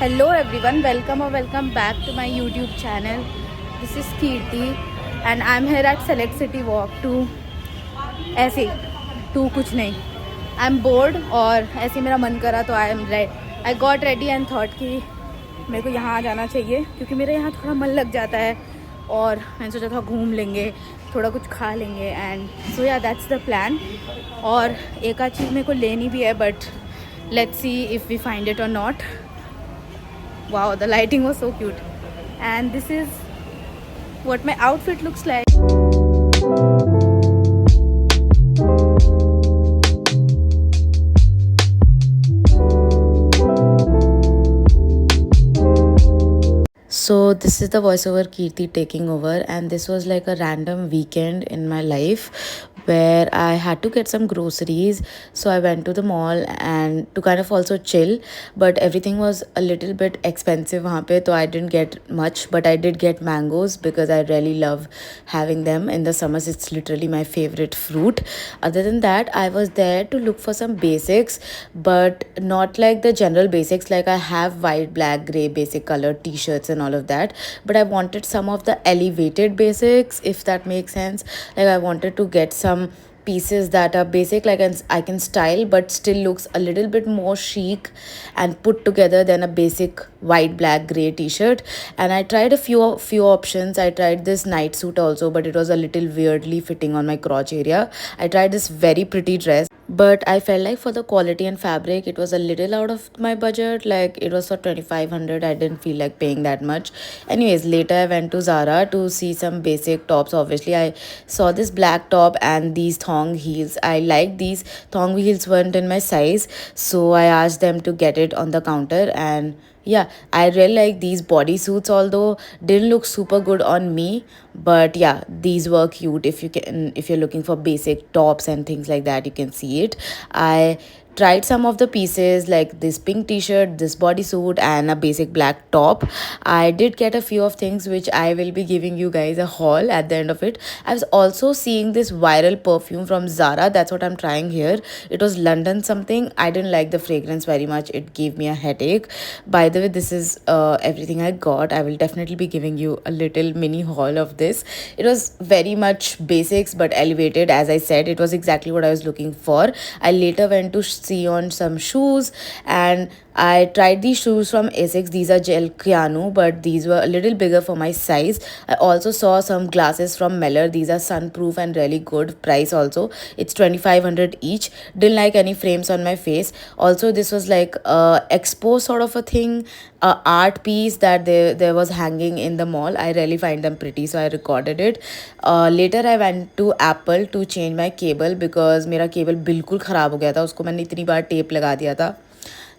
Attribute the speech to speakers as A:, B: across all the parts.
A: Hello everyone, welcome or welcome back to my YouTube channel. This is Kirti and I'm here at Select City Walk to ऐसे to कुछ नहीं. I'm bored और ऐसे मेरा मन करा तो I got ready and thought कि मेरे को यहाँ आ जाना चाहिए क्योंकि मेरे यहाँ थोड़ा मन लग जाता है और मैंने सोचा था घूम लेंगे, थोड़ा कुछ खा लेंगे एंड सो या दैट्स द प्लान. और एक आध चीज़ मेरे को लेनी भी है but let's see if we find it or not. Wow, the lighting was so cute. And this is what my outfit looks like. So this is the voiceover Kirti taking over, and this was like a random weekend in my life where I had to get some groceries. So I went to the mall and to kind of also chill, but everything was a little bit expensive वहाँ पे, so I didn't get much, but I did get mangoes because I really love having them in the summers. It's literally my favorite fruit. Other than that, I was there to look for some basics, but not like the general basics. Like I have white, black, gray, basic color t-shirts and all of that, but I wanted some of the elevated basics, if that makes sense. Like I wanted to get some pieces that are basic, like I can style but still looks a little bit more chic and put together than a basic white, black, gray t-shirt. And I tried a few options. I tried this night suit also, but it was a little weirdly fitting on my crotch area. I tried this very pretty dress, but I felt like for the quality and fabric it was a little out of my budget. Like it was for 2500. I didn't feel like paying that much. Anyways, later I went to Zara to see some basic tops. Obviously I saw this black top and these thong heels. I liked these thong heels, weren't in my size, so I asked them to get it on the counter. And yeah, I really like these bodysuits, although didn't look super good on me. But yeah, these were cute. If you're looking for basic tops and things like that, you can see it. I tried some of the pieces like this pink t-shirt, this bodysuit, and a basic black top. I did get a few of things which I will be giving you guys a haul at the end of it. I was also seeing this viral perfume from Zara. That's what I'm trying here. It was London something. I didn't like the fragrance very much. It gave me a headache. By the way, this is everything I got. I will definitely be giving you a little mini haul of this. It was very much basics but elevated. As I said, it was exactly what I was looking for. I later went to see on some shoes, and I tried these shoes from Essex. These are gel Keanu, but these were a little bigger for my size. I also saw some glasses from Meller. These are sunproof and really good price also. It's 2500 each. Didn't like any frames on my face. Also, this was like a expo sort of a thing, a art piece that there was hanging in the mall. I really find them pretty, so I recorded it. Later I went to Apple to change my cable because मेरा cable बिल्कुल ख़राब हो गया था. उसको मैंने इतनी बार tape लगा दिया था.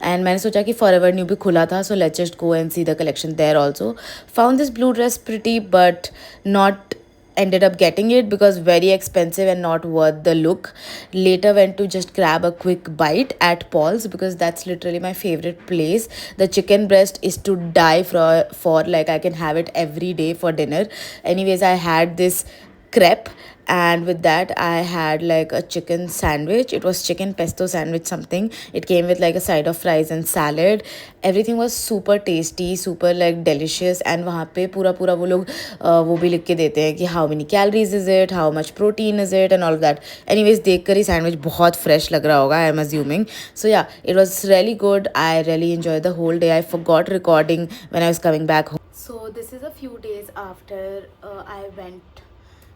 A: And मैंने सोचा कि फॉरएवर न्यू भी खुला था, so let's just go and see the collection there also. Found this blue dress pretty, but not ended up getting it because very expensive and not worth the look. Later went to just grab a quick bite at Paul's because that's literally my favorite place. The chicken breast is to die for like I can have it every day for dinner. Anyways, I had this crepe, and with that I had like a chicken sandwich. It was chicken pesto sandwich something. It came with like a side of fries and salad. Everything was super tasty, super like delicious. And वहाँ पे पूरा वो लोग वो भी लिख के देते हैं कि how many calories is it, how much protein is it, and all of that. Anyways, देख कर ही sandwich बहुत fresh लग रहा होगा, I'm assuming. So yeah, it was really good. I really enjoyed the whole day. I forgot recording when I was coming back home. So this is a few days after I went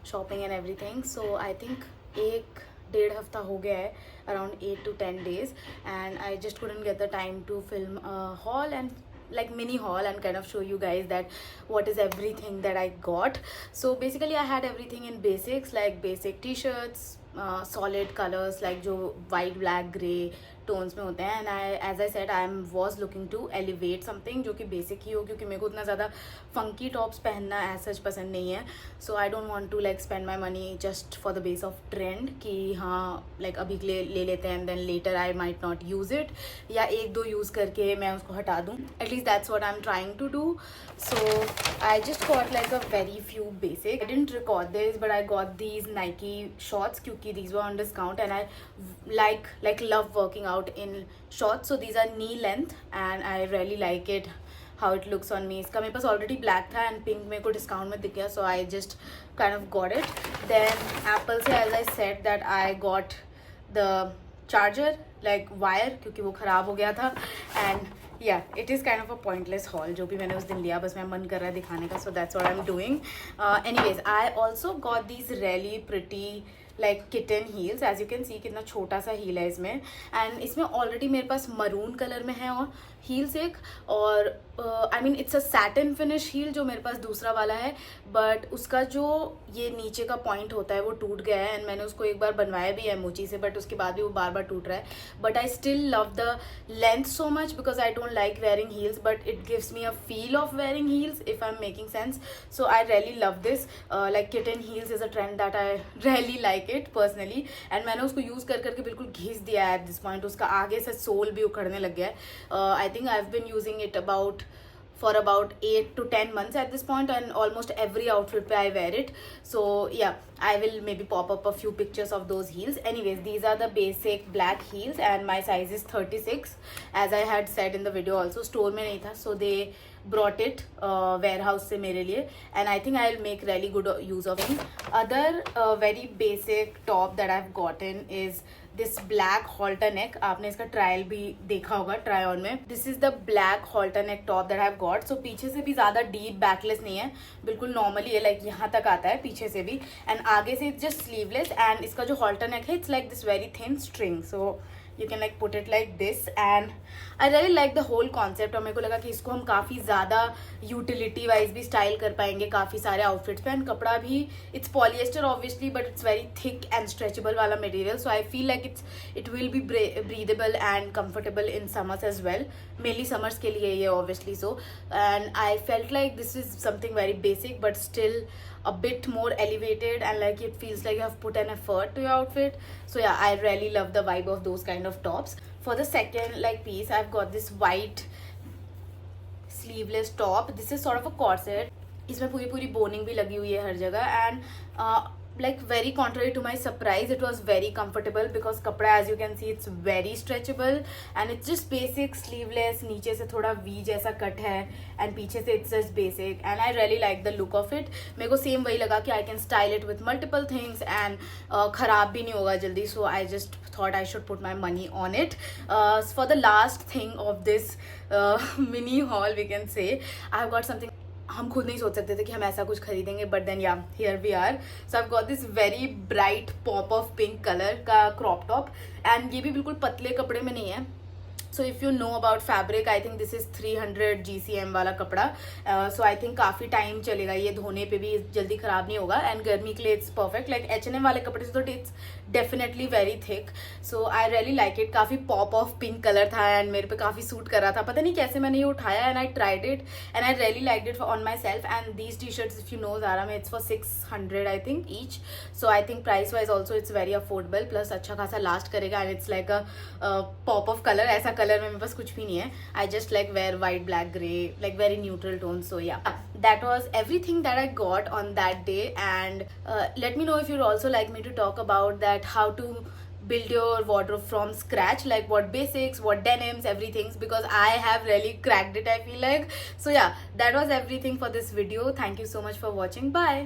A: shopping and everything. So I think एक डेढ़ हफ्ता हो गया है, around 8 to 10 days, and I just couldn't get the time to film a haul and like mini haul and kind of show you guys that what is everything that I got. So basically I had everything in basics, like basic t-shirts, solid colors like जो white, black, grey tones में होते हैं. And I as I said I am was looking to elevate something जो कि basic ही हो, क्योंकि मेरे को उतना ज़्यादा फंकी टॉप्स पहनना एज सच पसंद नहीं है. So I don't want to like spend my money just for the base of trend कि हाँ लाइक अभी के लिए ले लेते हैं and then later I might not use it, या एक दो यूज़ करके मैं उसको हटा दूँ. At least that's what I am trying to do. So I just got like a very few basic. I didn't record this, but I got these Nike shorts क्योंकि these were on discount and I like love working out out in shorts. So these are knee length and I really like it how it looks on me. इसका मेरे पास already black था and pink मेरे को discount में दिख गया, so I just kind of got it. Then Apple से, as I said, that I got the charger like wire क्योंकि वो ख़राब हो गया था. And yeah, it is kind of a pointless haul जो भी मैंने उस दिन लिया, बस मैं मन कर रहा है दिखाने का, so that's what I'm doing. Anyways, I also got these really pretty like kitten heels. As you can see कितना छोटा सा heel है इसमें, and इसमें already मेरे पास maroon कलर में है और heels एक, और I mean it's a satin finish heel जो मेरे पास दूसरा वाला है, but उसका जो ये नीचे का point होता है वो टूट गया है, and मैंने उसको एक बार बनवाया भी है मोची से, but उसके बाद भी वो बार बार टूट रहा है. But I still love the length so much because I don't like wearing heels, but it gives me a feel of wearing heels if I'm making sense. So I really love this. Like kitten heels is a trend that I really like it personally, and मैंने उसको use कर करके बिल्कुल घिस दिया है at this point. उसका आगे से सोल भी उखड़ने लग गया है. I think I've been using it for about 8 to 10 months at this point, and almost every outfit where I wear it. So yeah, I will maybe pop up a few pictures of those heels. Anyways, these are the basic black heels and my size is 36, as I had said in the video also. Store में नहीं था, so they brought it warehouse से मेरे लिए, and I think I'll make really good use of it. Other very basic top that I've gotten is this black halter neck. आपने इसका trial भी देखा होगा ट्राई ऑन में. This is the black halter neck top that I've got. So पीछे से भी ज़्यादा डीप बैकलेस नहीं है, बिल्कुल नॉर्मली है, लाइक यहाँ तक आता है पीछे से भी, एंड आगे से इट्स जस्ट स्लीवलेस. एंड इसका जो halter neck है, it's like this very thin string, so you can like put it like this, and I really like the whole concept. और मेरे को लगा कि इसको हम काफ़ी ज़्यादा यूटिलिटी वाइज भी स्टाइल कर पाएंगे काफ़ी सारे आउटफिट्स पे. एंड कपड़ा भी it's polyester obviously, but it's very thick and stretchable वाला material, so I feel like it will be breathable and comfortable in summers as well. Mainly summers के लिए ये obviously so. And I felt like this is something very basic but still a bit more elevated, and like it feels like you have put an effort to your outfit. So yeah, I really love the vibe of those kind of tops. For the second like piece, I've got this white sleeveless top. This is sort of a corset. इसमें पूरी पूरी boning भी लगी हुई है हर जगह, and like very contrary to my surprise, it was very comfortable because कपड़ा, as you can see, it's very stretchable and it's just basic sleeveless. नीचे से थोड़ा V जैसा कट है and पीछे से it's just basic, and I really like the look of it. मेरे को सेम वही लगा कि I can style it with multiple things and ख़राब भी नहीं होगा जल्दी, so I just thought I should put my money on it. For the last thing of this mini haul, we can say, I've got something हम खुद नहीं सोच सकते थे कि हम ऐसा कुछ खरीदेंगे, बट देन या here we are. So I got this very bright pop of pink colour का क्रॉप टॉप, एंड ये भी बिल्कुल पतले कपड़े में नहीं है. So if you know about fabric, I think this is 300 GCM वाला कपड़ा. सो आई थिंक काफ़ी टाइम चलेगा, ये धोने पे भी जल्दी ख़राब नहीं होगा, एंड गर्मी के लिए इट्स परफेक्ट. लाइक H&M वाले कपड़े से तो it's definitely very thick, so I really like it. काफ़ी पॉप ऑफ पिंक कलर था एंड मेरे पे काफ़ी सूट कर रहा था. पता नहीं कैसे मैंने ये उठाया, and I tried it and I really like it on myself. And these T shirts, if you know, Zara में it's for 600 I think each. So I think price wise also it's very affordable, plus अच्छा खासा last करेगा, and it's like a pop of colour. ऐसा colour में मेरे पास कुछ भी नहीं है. I just like wear white, black, grey, like very neutral tone. So yeah, that was everything that I got on that day, and let me know if you'd also like me to talk about that, how to build your wardrobe from scratch, like what basics, what denims, everything, because I have really cracked it, I feel like. So yeah, that was everything for this video. Thank you so much for watching. Bye.